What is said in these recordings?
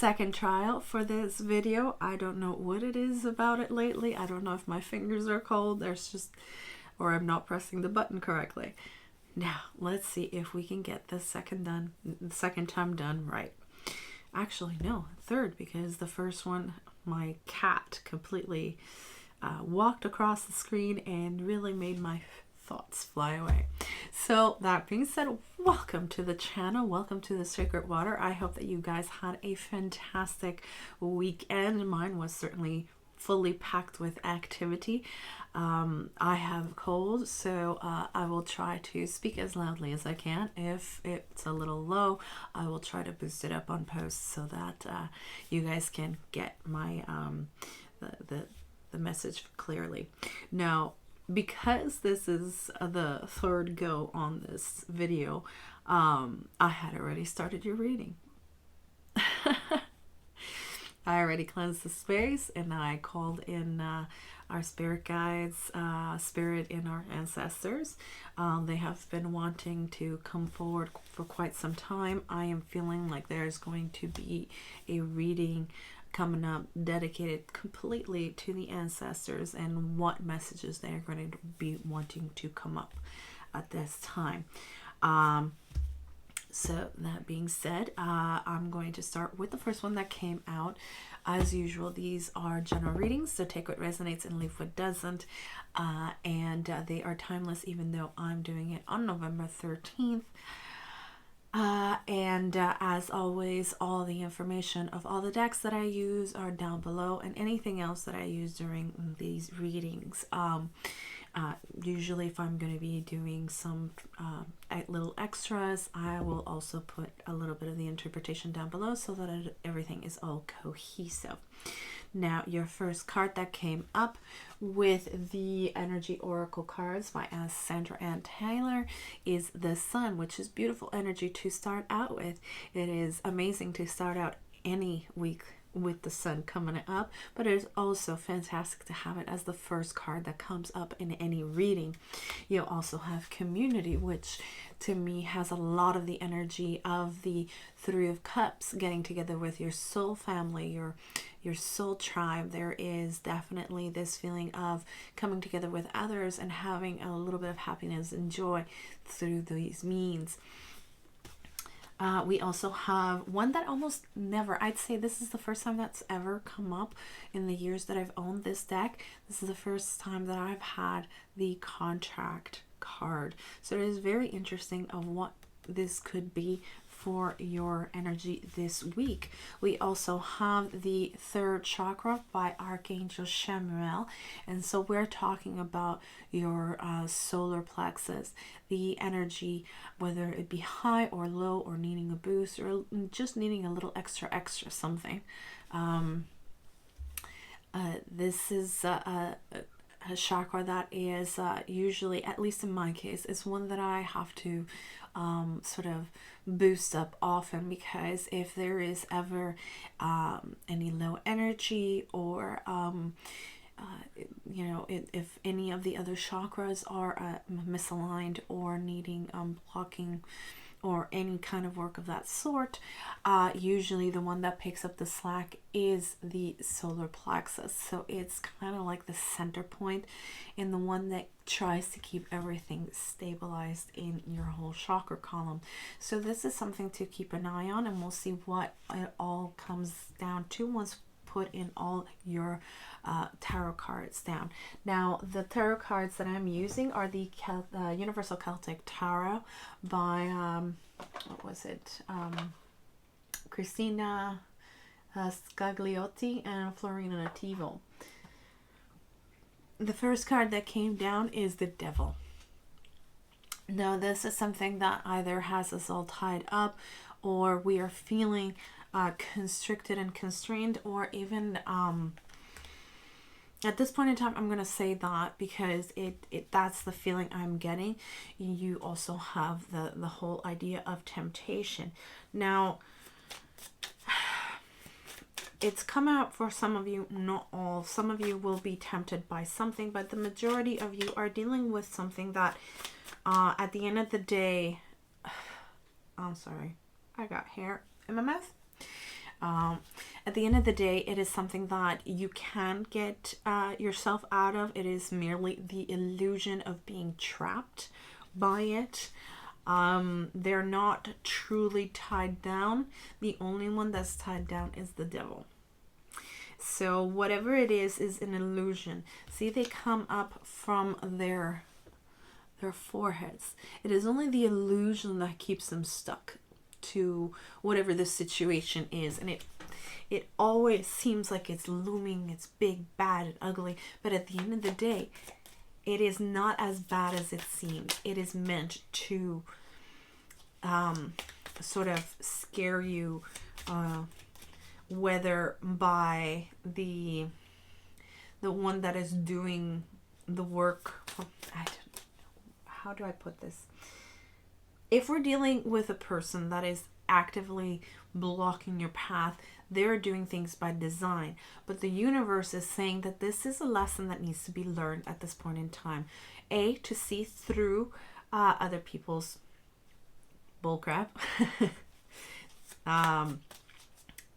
second trial for this video. I don't know what it is about it lately. I don't know if my fingers are cold. Or I'm not pressing the button correctly. Now, let's see if we can get the second time done right. Actually, no, third, because the first one, my cat completely walked across the screen and really made my thoughts fly away. So that being said, welcome to the channel. Welcome to the Sacred Water. I hope that you guys had a fantastic weekend. Mine was certainly fully packed with activity. I have a cold, so I will try to speak as loudly as I can. If it's a little low, I will try to boost it up on post so that you guys can get my the message clearly. Now, because this is the third go on this video, I had already started your reading. I already cleansed the space, and I called in our spirit guides, spirit and our ancestors. They have been wanting to come forward for quite some time. I am feeling like there's going to be a reading coming up dedicated completely to the ancestors and what messages they're going to be wanting to come up at this time. So that being said, I'm going to start with the first one that came out. As usual, these are general readings, so take what resonates and leave what doesn't. And they are timeless, even though I'm doing it on November 13th. As always, all the information of all the decks that I use are down below, and anything else that I use during these readings. Usually if I'm going to be doing some little extras, I will also put a little bit of the interpretation down below so that everything is all cohesive. Now, your first card that came up with the Energy Oracle cards by Sandra and Taylor is the Sun, which is beautiful energy to start out with. It is amazing to start out any week with the Sun coming up, but it is also fantastic to have it as the first card that comes up in any reading. You'll also have Community, which to me has a lot of the energy of the Three of Cups, getting together with your soul family, your soul tribe. There is definitely this feeling of coming together with others and having a little bit of happiness and joy through these means. We also have one that almost never, I'd say this is the first time that's ever come up in the years that I've owned this deck. This is the first time that I've had the Contract card. So it is very interesting of what this could be for your energy this week. We also have the Third Chakra by Archangel Chamuel, and so we're talking about your solar plexus, the energy, whether it be high or low, or needing a boost, or just needing a little extra something. This is a chakra that is usually, at least in my case, is one that I have to sort of boost up often, because if there is ever any low energy, or you know, if any of the other chakras are misaligned or needing blocking or any kind of work of that sort, usually the one that picks up the slack is the solar plexus. So it's kind of like the center point, and the one that tries to keep everything stabilized in your whole chakra column. So this is something to keep an eye on, and we'll see what it all comes down to once put in all your tarot cards down. Now, the tarot cards that I'm using are the Universal Celtic Tarot by what was it, Cristina, Scagliotti, and Floreana Nativo. The first card that came down is the Devil. Now, this is something that either has us all tied up, or we are feeling constricted and constrained, or even at this point in time, I'm going to say that because that's the feeling I'm getting. You also have the whole idea of temptation. Now, it's come out for some of you, not all. Some of you will be tempted by something, but the majority of you are dealing with something that at the end of the day, I'm sorry, I got hair in my mouth. At the end of the day, it is something that you can get yourself out of. It is merely the illusion of being trapped by it. They're not truly tied down. The only one that's tied down is the devil. So whatever it is an illusion. See, they come up from their foreheads. It is only the illusion that keeps them stuck to whatever the situation is, and it always seems like it's looming, it's big, bad, and ugly, but at the end of the day, it is not as bad as it seems. It is meant to sort of scare you, whether by the one that is doing the work. How do I put this? If we're dealing with a person that is actively blocking your path, they're doing things by design. But the universe is saying that this is a lesson that needs to be learned at this point in time. To see through other people's bullcrap.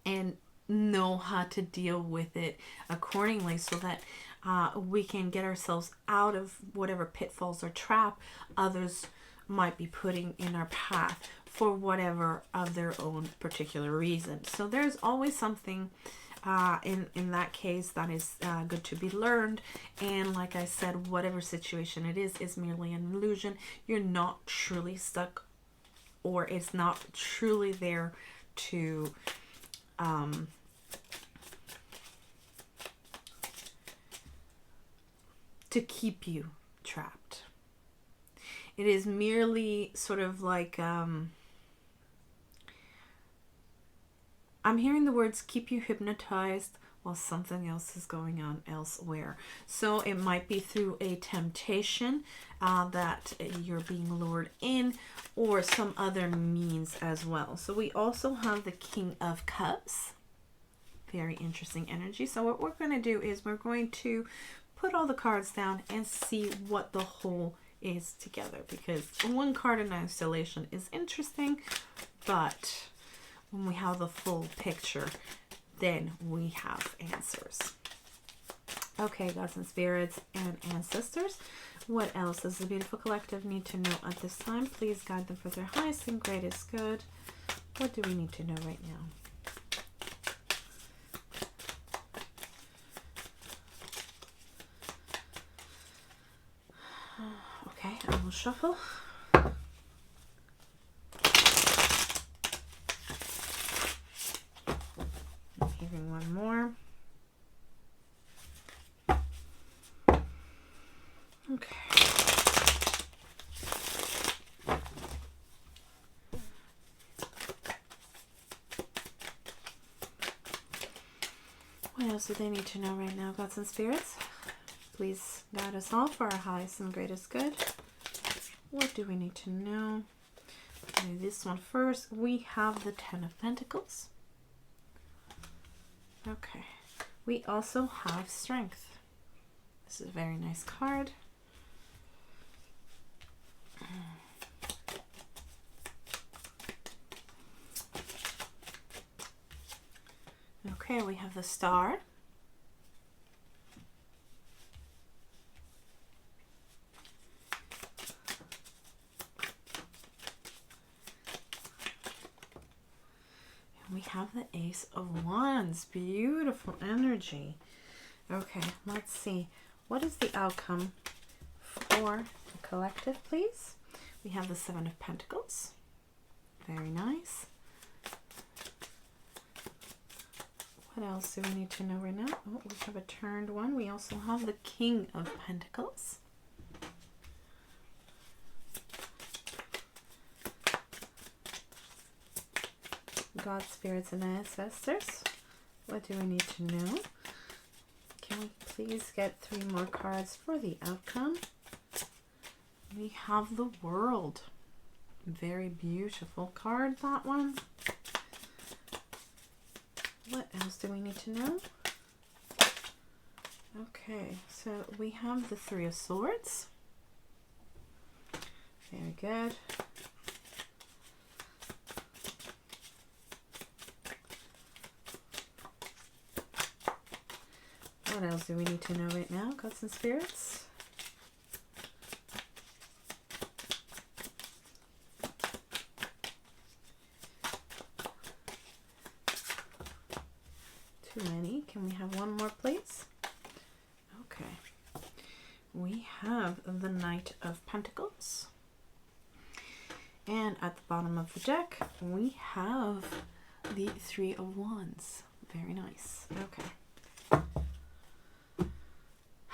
And know how to deal with it accordingly, so that we can get ourselves out of whatever pitfalls or trap others might be putting in our path for whatever of their own particular reason. So there's always something in that case that is good to be learned. And like I said, whatever situation it is merely an illusion. You're not truly stuck, or it's not truly there to keep you trapped. It is merely sort of like, I'm hearing the words keep you hypnotized while something else is going on elsewhere. So it might be through a temptation that you're being lured in, or some other means as well. So we also have the King of Cups. Very interesting energy. So what we're going to do is we're going to put all the cards down and see what the whole is together, because one card in isolation is interesting, but when we have the full picture, then we have answers. Okay, gods and spirits and ancestors, what else does the beautiful collective need to know at this time? Please guide them for their highest and greatest good. What do we need to know right now? Okay, I will shuffle. I'm hearing one more. Okay. What else do they need to know right now, gods and spirits? Please guide us all for our highest and greatest good. What do we need to know? Okay, this one first. We have the Ten of Pentacles. Okay. We also have Strength. This is a very nice card. Okay, we have the Star. We have the Ace of Wands. Beautiful energy. Okay, let's see. What is the outcome for the collective, please? We have the Seven of Pentacles. Very nice. What else do we need to know right now? Oh, we have a turned one. We also have the King of Pentacles. God, spirits, and ancestors. What do we need to know? Can we please get 3 more cards for the outcome? We have the World. Very beautiful card, that one. What else do we need to know? Okay, so we have the Three of Swords. Very good. What else do we need to know right now, gods and spirits? Too many. Can we have one more, please? Okay. We have the Knight of Pentacles. And at the bottom of the deck, we have the Three of Wands. Very nice. Okay.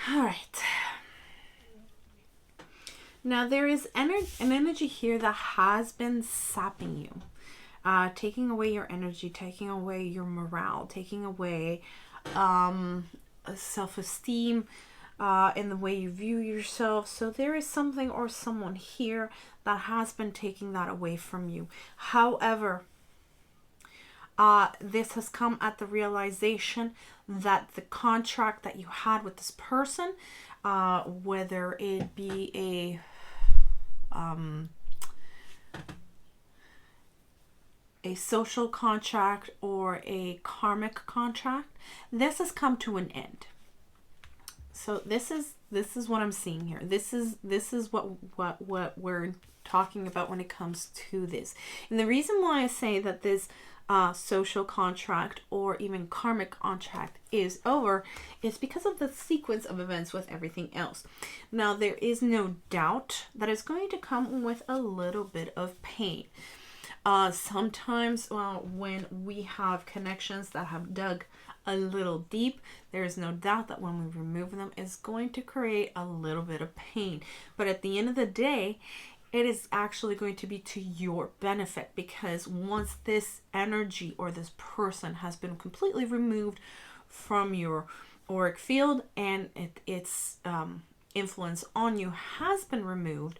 All right. Now there is an energy here that has been sapping you. Taking away your energy, taking away your morale, taking away self-esteem in the way you view yourself. So there is something or someone here that has been taking that away from you. However, this has come at the realization that the contract that you had with this person, whether it be a social contract or a karmic contract, this has come to an end. So this is what I'm seeing here. This is what we're talking about when it comes to this. And the reason why I say that this social contract or even karmic contract is over is because of the sequence of events with everything else. Now there is no doubt that it's going to come with a little bit of pain. Sometimes when we have connections that have dug a little deep, there is no doubt that when we remove them, it's going to create a little bit of pain. But at the end of the day, it is actually going to be to your benefit, because once this energy or this person has been completely removed from your auric field and its influence on you has been removed,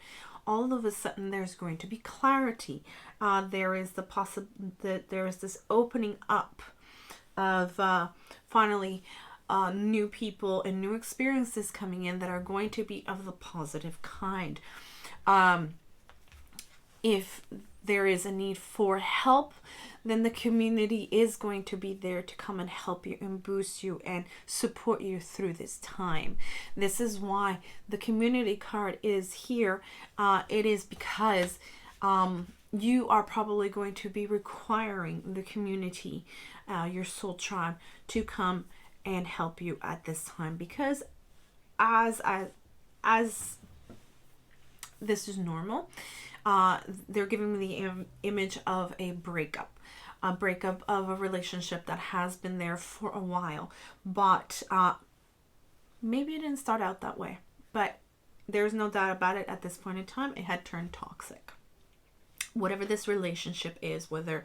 all of a sudden there's going to be clarity. There is there is this opening up of finally new people and new experiences coming in that are going to be of the positive kind. If there is a need for help, then the community is going to be there to come and help you and boost you and support you through this time. This is why the community card is here. It is because you are probably going to be requiring the community, your soul tribe, to come and help you at this time, because as this is normal, they're giving me the image of a breakup of a relationship that has been there for a while, but maybe it didn't start out that way, but there's no doubt about it. At this point in time, it had turned toxic. Whatever this relationship is, whether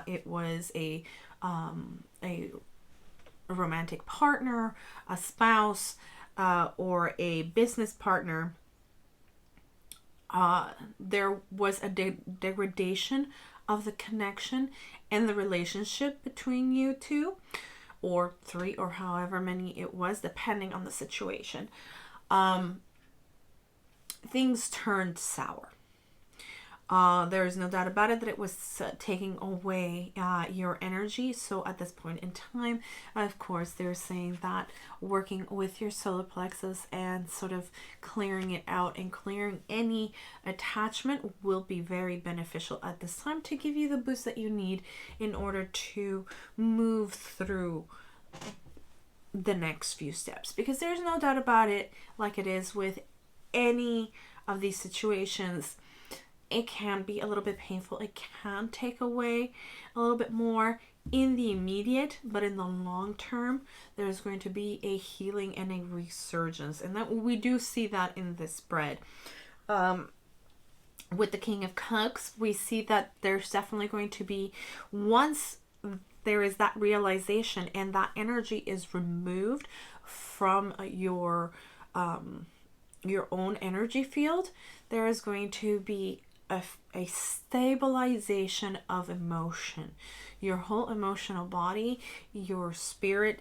it was a romantic partner, a spouse, or a business partner, there was a degradation of the connection and the relationship between you two, or three, or however many it was, depending on the situation. Things turned sour. There is no doubt about it that it was taking away your energy. So at this point in time, of course, they're saying that working with your solar plexus and sort of clearing it out and clearing any attachment will be very beneficial at this time to give you the boost that you need in order to move through the next few steps. Because there's no doubt about it, like it is with any of these situations, it can be a little bit painful. It can take away a little bit more in the immediate, but in the long term, there's going to be a healing and a resurgence. And that we do see that in this spread. With the King of Cups, we see that there's definitely going to be, once there is that realization and that energy is removed from your own energy field, there is going to be a stabilization of emotion. Your whole emotional body, your spirit,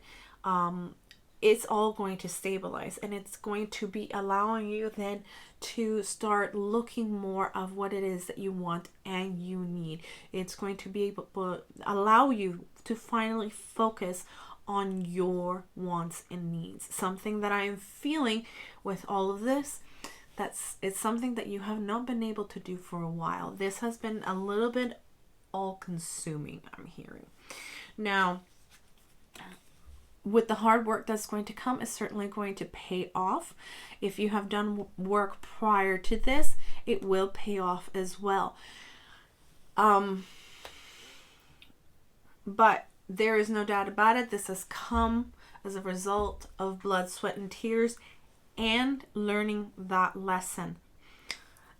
it's all going to stabilize, and it's going to be allowing you then to start looking more of what it is that you want and you need. It's going to be able to allow you to finally focus on your wants and needs. Something that I am feeling with all of this, it's something that you have not been able to do for a while. This has been a little bit all consuming, I'm hearing. Now, with the hard work that's going to come, is certainly going to pay off. If you have done work prior to this, it will pay off as well. But there is no doubt about it. This has come as a result of blood, sweat, and tears, and learning that lesson.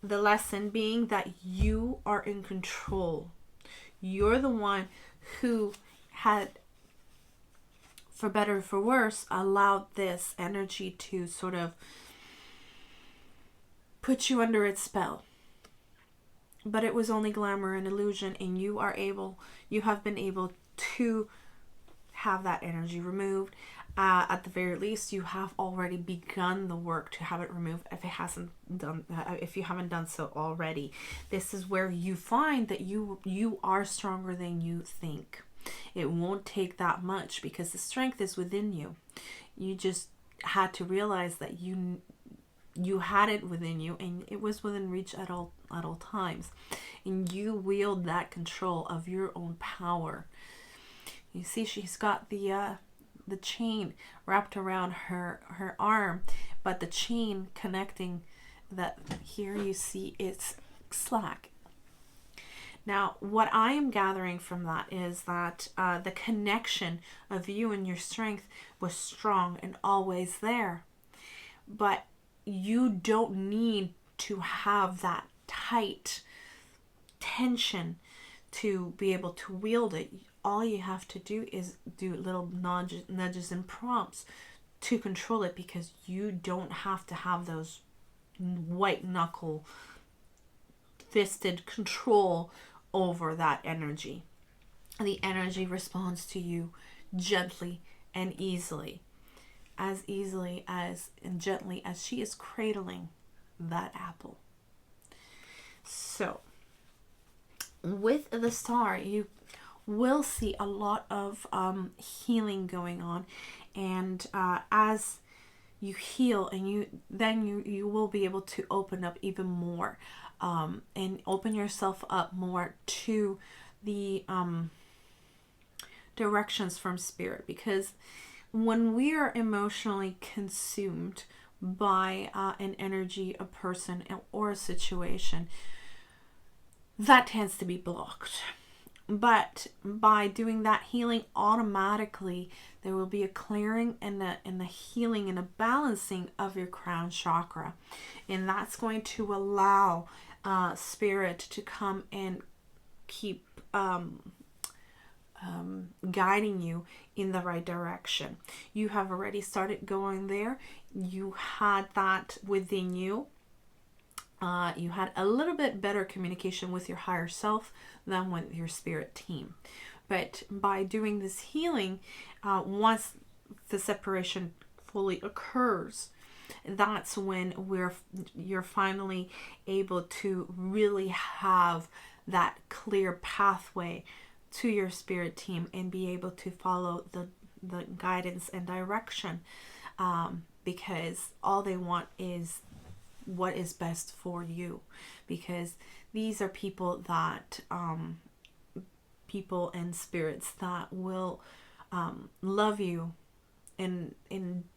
The lesson being that you are in control. You're the one who had, for better or for worse, allowed this energy to sort of put you under its spell. But it was only glamour and illusion, and you have been able to have that energy removed. At the very least, you have already begun the work to have it removed. If you haven't done so already, this is where you find that you are stronger than you think. It won't take that much, because the strength is within you. You just had to realize that you had it within you, and it was within reach at all times, and you wield that control of your own power. You see, she's got the chain wrapped around her arm, but the chain connecting that, here you see it's slack. Now, what I am gathering from that is that the connection of you and your strength was strong and always there. But you don't need to have that tight tension to be able to wield it. All you have to do is do little nudges and prompts to control it, because you don't have to have those white knuckle fisted control over that energy. The energy responds to you gently and easily as and gently as she is cradling that apple. So with the star, you will see a lot of healing going on, and as you heal, and you will be able to open up even more, and open yourself up more to the directions from spirit. Because when we are emotionally consumed by an energy, a person, or a situation, that tends to be blocked. But by doing that healing, automatically there will be a clearing and a healing and a balancing of your crown chakra, and that's going to allow spirit to come and keep guiding you in the right direction. You have already started going there. You had that within you. You had a little bit better communication with your higher self than with your spirit team. But by doing this healing, once the separation fully occurs, that's when you're finally able to really have that clear pathway to your spirit team and be able to follow the guidance and direction, because all they want is what is best for you. Because these are people and spirits that will love you in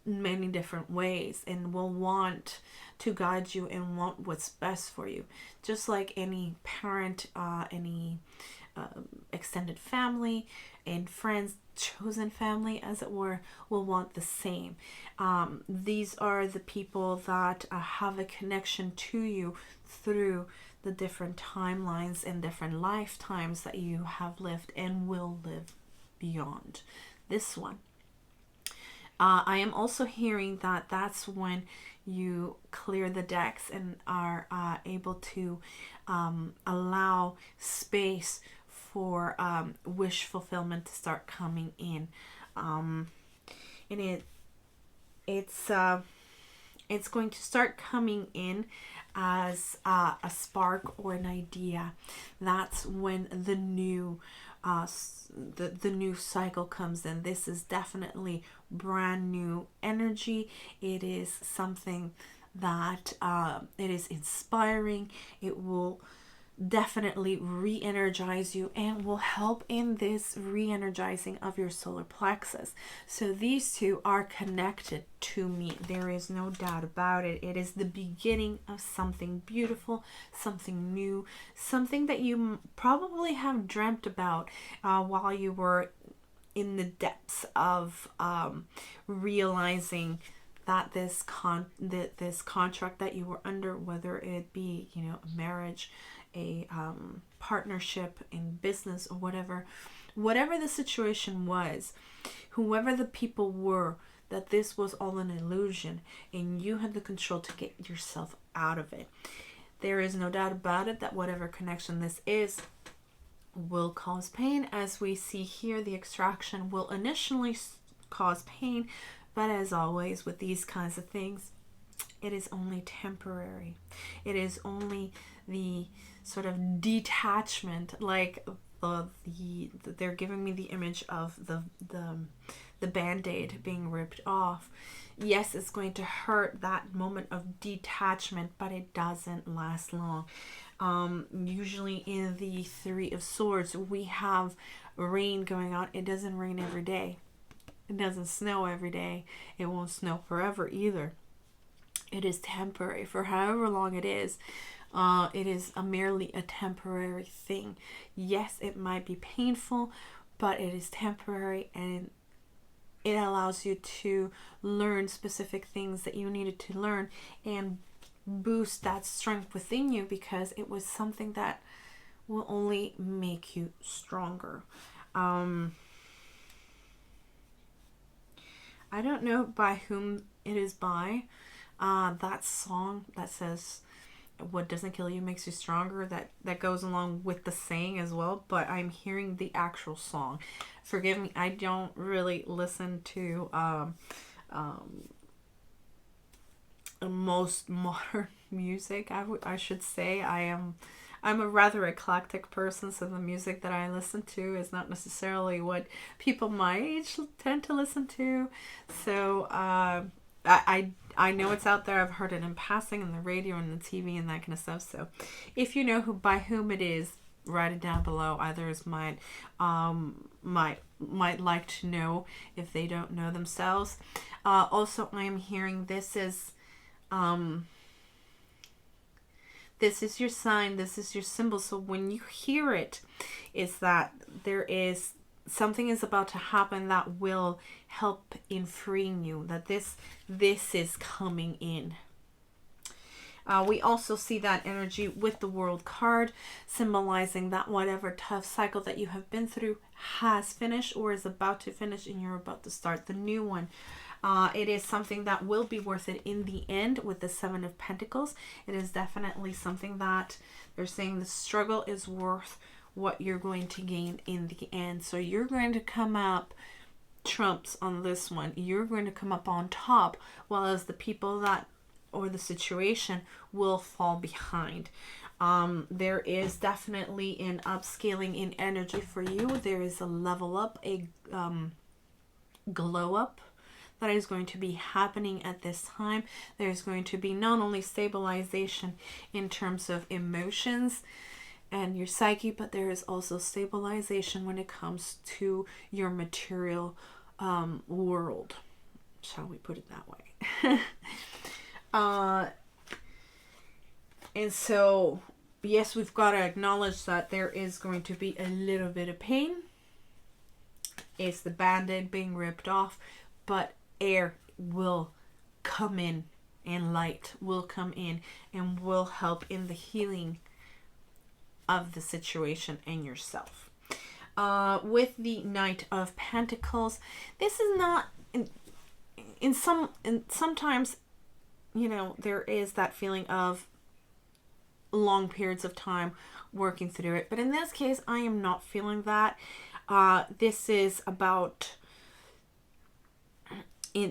many different ways, and will want to guide you and want what's best for you. Just like any parent, any extended family and friends, chosen family as it were, will want the same. These are the people that have a connection to you through the different timelines and different lifetimes that you have lived and will live beyond this one. I am also hearing that that's when you clear the decks and are able to allow space for wish fulfillment to start coming in, and it's going to start coming in as a spark or an idea. That's when the new the new cycle comes in. This is definitely brand new energy. It is something that it is inspiring. It will definitely re-energize you and will help in this re-energizing of your solar plexus. So these two are connected to me. There is no doubt about it. It is the beginning of something beautiful, something new, something that you probably have dreamt about while you were in the depths of realizing that this contract that you were under, whether it be, you know, a marriage, a partnership in business, or whatever the situation was, whoever the people were, that this was all an illusion and you had the control to get yourself out of it. There is no doubt about it that whatever connection this is will cause pain. As we see here, the extraction will initially cause pain, but as always with these kinds of things, it is only temporary. It is only the sort of detachment, like they're giving me the image of the band-aid being ripped off. Yes, it's going to hurt, that moment of detachment, but it doesn't last long. Usually in the Three of Swords, we have rain going on. It doesn't rain every day. It doesn't snow every day. It won't snow forever either. It is temporary for however long it is. It is merely a temporary thing. Yes, it might be painful, but it is temporary, and it allows you to learn specific things that you needed to learn and boost that strength within you, because it was something that will only make you stronger. I don't know by whom it is by. That song that says what doesn't kill you makes you stronger, that goes along with the saying as well, but I'm hearing the actual song. Forgive me, I don't really listen to most modern music. I should say I'm a rather eclectic person, so the music that I listen to is not necessarily what people my age tend to listen to. So I know it's out there. I've heard it in passing in the radio and the TV and that kind of stuff. So if you know by whom it is, write it down below. Others might like to know if they don't know themselves. Also, I'm hearing this is your sign, this is your symbol. So when you hear it, is that there is something is about to happen that will help in freeing you, that this is coming in. We also see that energy with the World card, symbolizing that whatever tough cycle that you have been through has finished or is about to finish, and you're about to start the new one. It is something that will be worth it in the end with the Seven of Pentacles. It is definitely something that they're saying the struggle is worth what you're going to gain in the end. So you're going to come up trumps on this one. You're going to come up on top, while as the people that or the situation will fall behind. There is definitely an upscaling in energy for you. There is a level up, a glow up that is going to be happening at this time. There's going to be not only stabilization in terms of emotions and your psyche, but there is also stabilization when it comes to your material world. Shall we put it that way? And so, yes, we've got to acknowledge that there is going to be a little bit of pain. It's the band-aid being ripped off, but air will come in and light will come in and will help in the healing of the situation and yourself. With the Knight of Pentacles, this is not sometimes, you know, there is that feeling of long periods of time working through it, but in this case I am not feeling that. This is about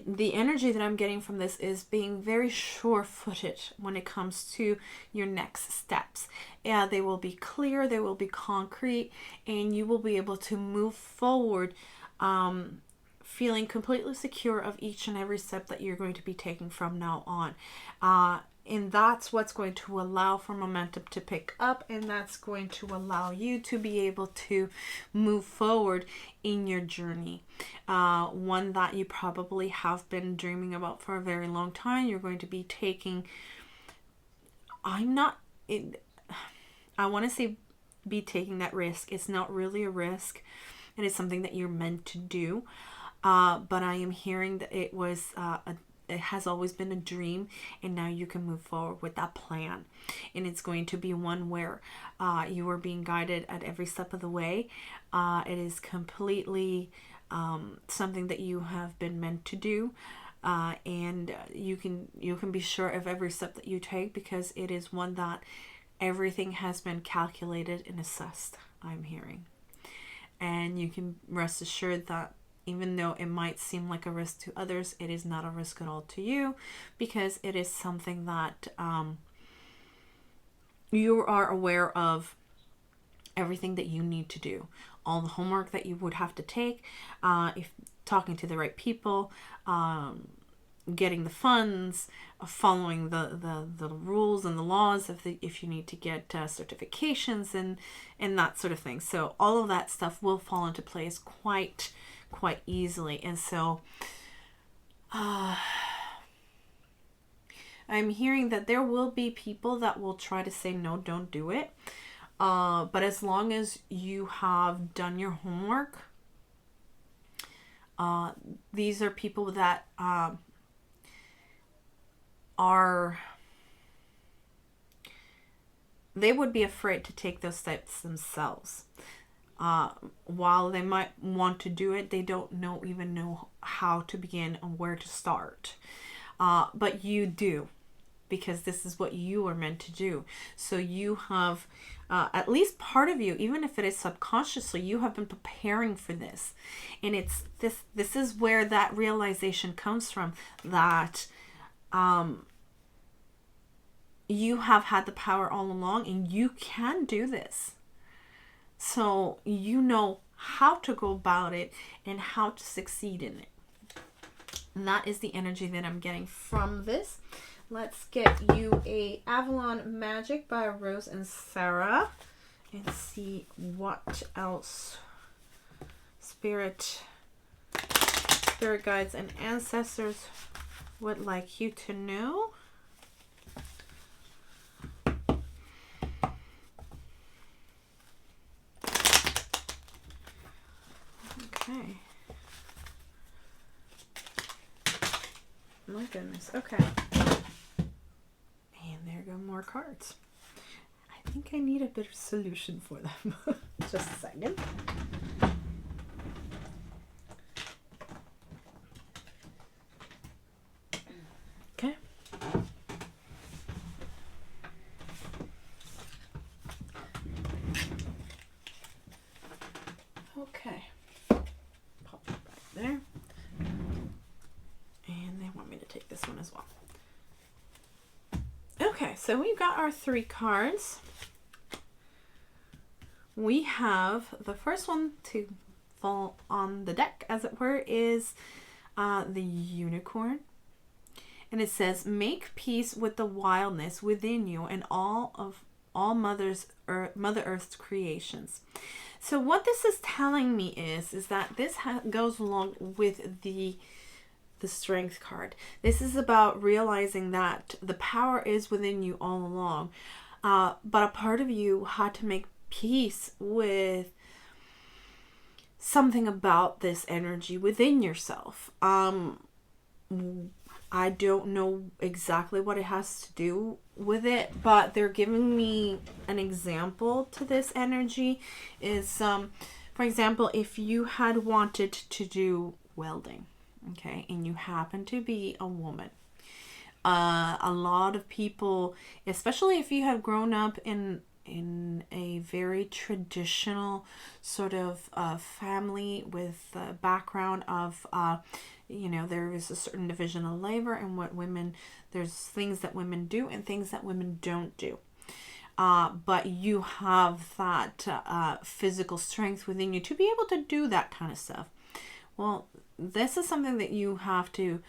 the energy that I'm getting from this is being very sure-footed when it comes to your next steps. Yeah, they will be clear, they will be concrete, and you will be able to move forward feeling completely secure of each and every step that you're going to be taking from now on. And that's what's going to allow for momentum to pick up, and that's going to allow you to be able to move forward in your journey. One that you probably have been dreaming about for a very long time. You're going to be taking, I want to say be taking that risk. It's not really a risk. It is something that you're meant to do. But I am hearing that it was it has always been a dream, and now you can move forward with that plan. And it's going to be one where you are being guided at every step of the way. It is completely something that you have been meant to do. And you can be sure of every step that you take, because it is one that everything has been calculated and assessed, I'm hearing. And you can rest assured that even though it might seem like a risk to others, it is not a risk at all to you, because it is something that you are aware of everything that you need to do, all the homework that you would have to take, if talking to the right people, getting the funds, following the rules and the laws if you need to get certifications and that sort of thing. So all of that stuff will fall into place quite easily. And so I'm hearing that there will be people that will try to say no, don't do it, but as long as you have done your homework, these are people that they would be afraid to take those steps themselves. While they might want to do it, they don't even know how to begin and where to start. But you do, because this is what you are meant to do. So you have, at least part of you, even if it is subconsciously, you have been preparing for this. And it's this is where that realization comes from, that you have had the power all along, and you can do this. So you know how to go about it and how to succeed in it. And that is the energy that I'm getting from this. Let's get you a Avalon Magic by Rose and Sarah and see what else spirit guides and ancestors would like you to know. Okay. My goodness. Okay. And there go more cards. I think I need a bit of solution for them. Just a second. Okay. Okay. Pop it back there. And they want me to take this one as well. Okay, so we've got our 3 cards. We have the first one to fall on the deck, as it were, is the Unicorn. And it says, make peace with the wildness within you and all Mother Earth's creations. So what this is telling me is that this goes along with the Strength card. This is about realizing that the power is within you all along, but a part of you had to make peace with something about this energy within yourself. I don't know exactly what it has to do with it, but they're giving me an example to this energy is, for example, if you had wanted to do welding, okay, and you happen to be a woman, a lot of people, especially if you have grown up in in a very traditional sort of family with a background of there is a certain division of labor and what women, there's things that women do and things that women don't do. But you have that physical strength within you to be able to do that kind of stuff. Well, this is something that you have to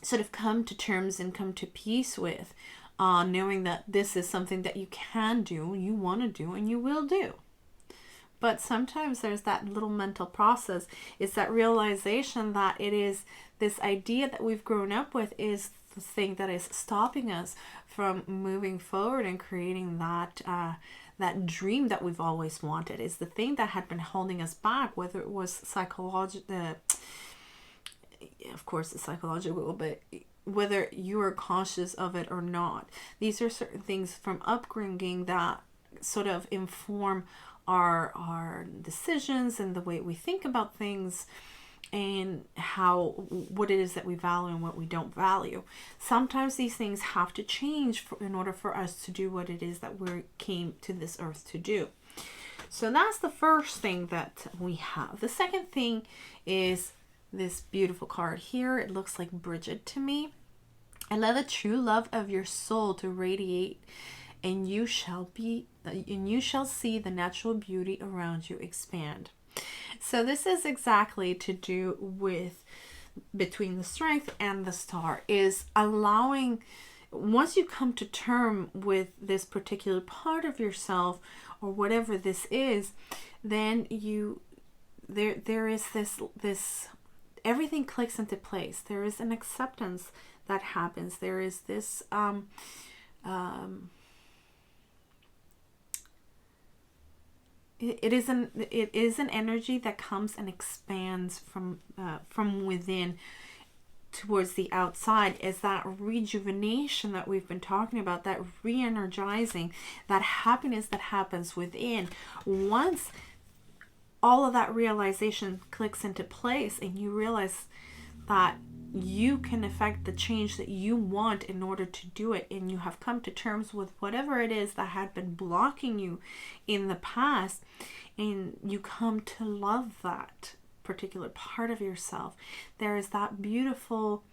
sort of come to terms and come to peace with, knowing that this is something that you can do, you want to do, and you will do. But sometimes there's that little mental process. It's that realization that it is this idea that we've grown up with is the thing that is stopping us from moving forward and creating that that dream that we've always wanted. Is the thing that had been holding us back, whether it was psychological, of course it's psychological, but whether you are conscious of it or not. These are certain things from upbringing that sort of inform our decisions and the way we think about things, and what it is that we value and what we don't value. Sometimes these things have to change in order for us to do what it is that we came to this earth to do. So that's the first thing that we have. The second thing is this beautiful card here. It looks like Bridget to me. Allow the true love of your soul to radiate, and you shall see the natural beauty around you expand. So this is exactly to do with between the strength and the star, is allowing, once you come to term with this particular part of yourself or whatever this is, then there is this everything clicks into place. There is an acceptance that happens. There is this it is an energy that comes and expands from within towards the outside. Is that rejuvenation that we've been talking about, that re-energizing, that happiness that happens within. Once all of that realization clicks into place and you realize that you can affect the change that you want in order to do it, and you have come to terms with whatever it is that had been blocking you in the past, and you come to love that particular part of yourself, there is that beautiful,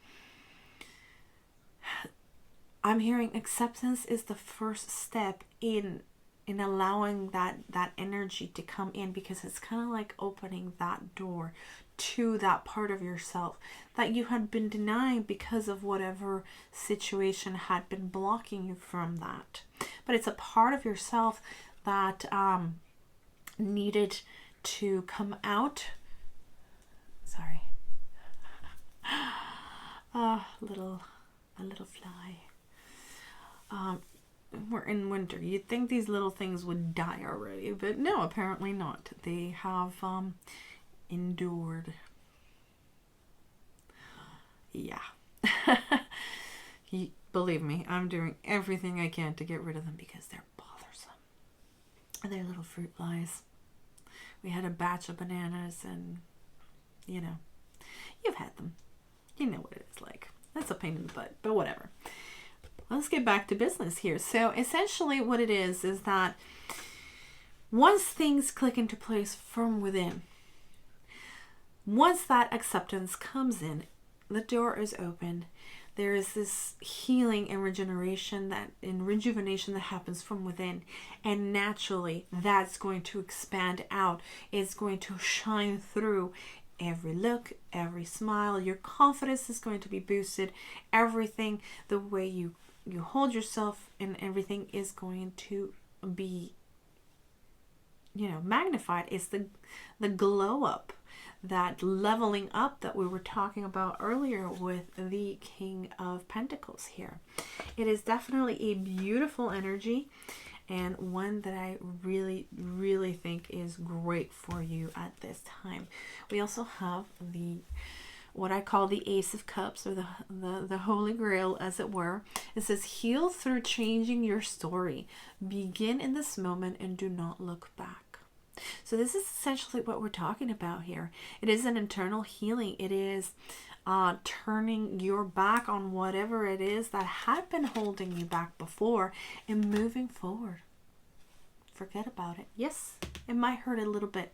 I'm hearing acceptance is the first step in allowing that energy to come in, because it's kind of like opening that door to that part of yourself that you had been denying because of whatever situation had been blocking you from that. But it's a part of yourself that needed to come out. Sorry. A little fly. We're in winter. You'd think these little things would die already, but no, apparently not. They have endured. Yeah. Believe me, I'm doing everything I can to get rid of them because they're bothersome. They're little fruit flies. We had a batch of bananas, and you've had them. You know what it's like. That's a pain in the butt, but whatever. Let's get back to business here. So essentially what it is that once things click into place from within, once that acceptance comes in, the door is open. There is this healing and rejuvenation that happens from within. And naturally, that's going to expand out. It's going to shine through every look, every smile. Your confidence is going to be boosted. Everything, the way you hold yourself and everything is going to be, magnified. It's the glow up, that leveling up that we were talking about earlier with the King of Pentacles here. It is definitely a beautiful energy, and one that I really, really think is great for you at this time. We also have what I call the Ace of Cups, or the Holy Grail, as it were. It says, heal through changing your story. Begin in this moment and do not look back. So this is essentially what we're talking about here. It is an internal healing. It is turning your back on whatever it is that had been holding you back before and moving forward. Forget about it. Yes, it might hurt a little bit,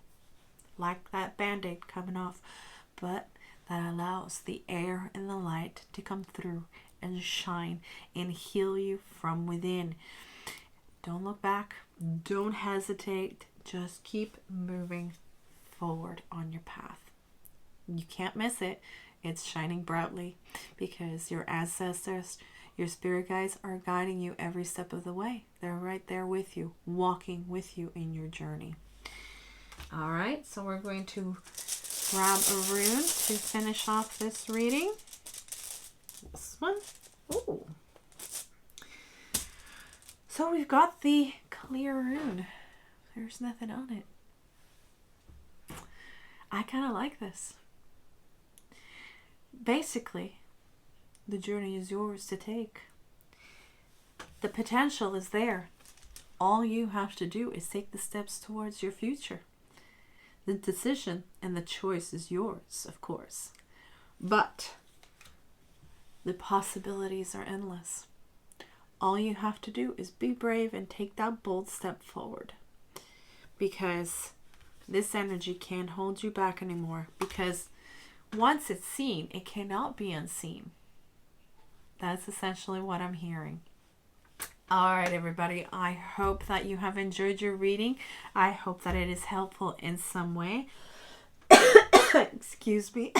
like that band-aid coming off, but that allows the air and the light to come through and shine and heal you from within. Don't look back. Don't hesitate. Just keep moving forward on your path. You can't miss it. It's shining brightly because your ancestors, your spirit guides are guiding you every step of the way. They're right there with you, walking with you in your journey. All right, so we're going to grab a rune to finish off this reading. This one. Ooh. So we've got the clear rune. There's nothing on it. I kind of like this. Basically, the journey is yours to take. The potential is there. All you have to do is take the steps towards your future. The decision and the choice is yours, of course. But the possibilities are endless. All you have to do is be brave and take that bold step forward. Because this energy can't hold you back anymore. Because once it's seen, it cannot be unseen. That's essentially what I'm hearing. All right, everybody. I hope that you have enjoyed your reading. I hope that it is helpful in some way. Excuse me.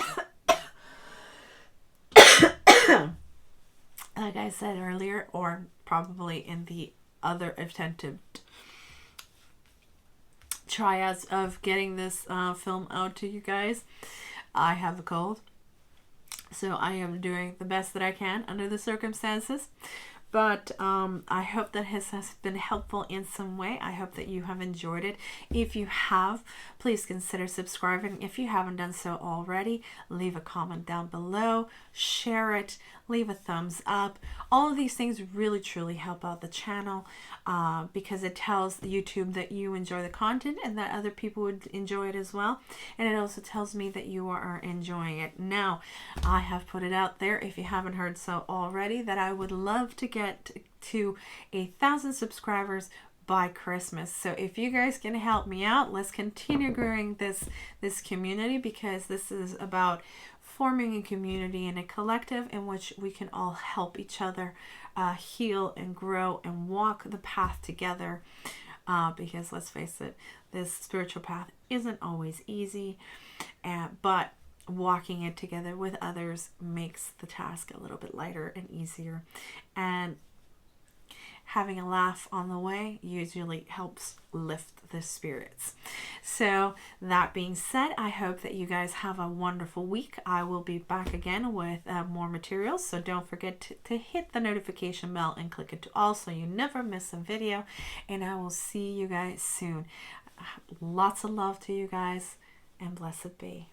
Like I said earlier, or probably in the other attempted triads of getting this film out to you guys, I have a cold. So I am doing the best that I can under the circumstances. But I hope that has been helpful in some way. I hope that you have enjoyed it. If you have, please consider subscribing. If you haven't done so already, leave a comment down below, share it, leave a thumbs up. All of these things really truly help out the channel because it tells YouTube that you enjoy the content and that other people would enjoy it as well. And it also tells me that you are enjoying it. Now, I have put it out there, if you haven't heard so already, that I would love to get to 1,000 subscribers by Christmas. So if you guys can help me out, let's continue growing this community, because this is about forming a community and a collective in which we can all help each other heal and grow and walk the path together. Because let's face it, this spiritual path isn't always easy, but walking it together with others makes the task a little bit lighter and easier. And having a laugh on the way usually helps lift the spirits. So that being said, I hope that you guys have a wonderful week. I will be back again with more materials. So don't forget to hit the notification bell and click it to all so you never miss a video. And I will see you guys soon. Lots of love to you guys, and blessed be.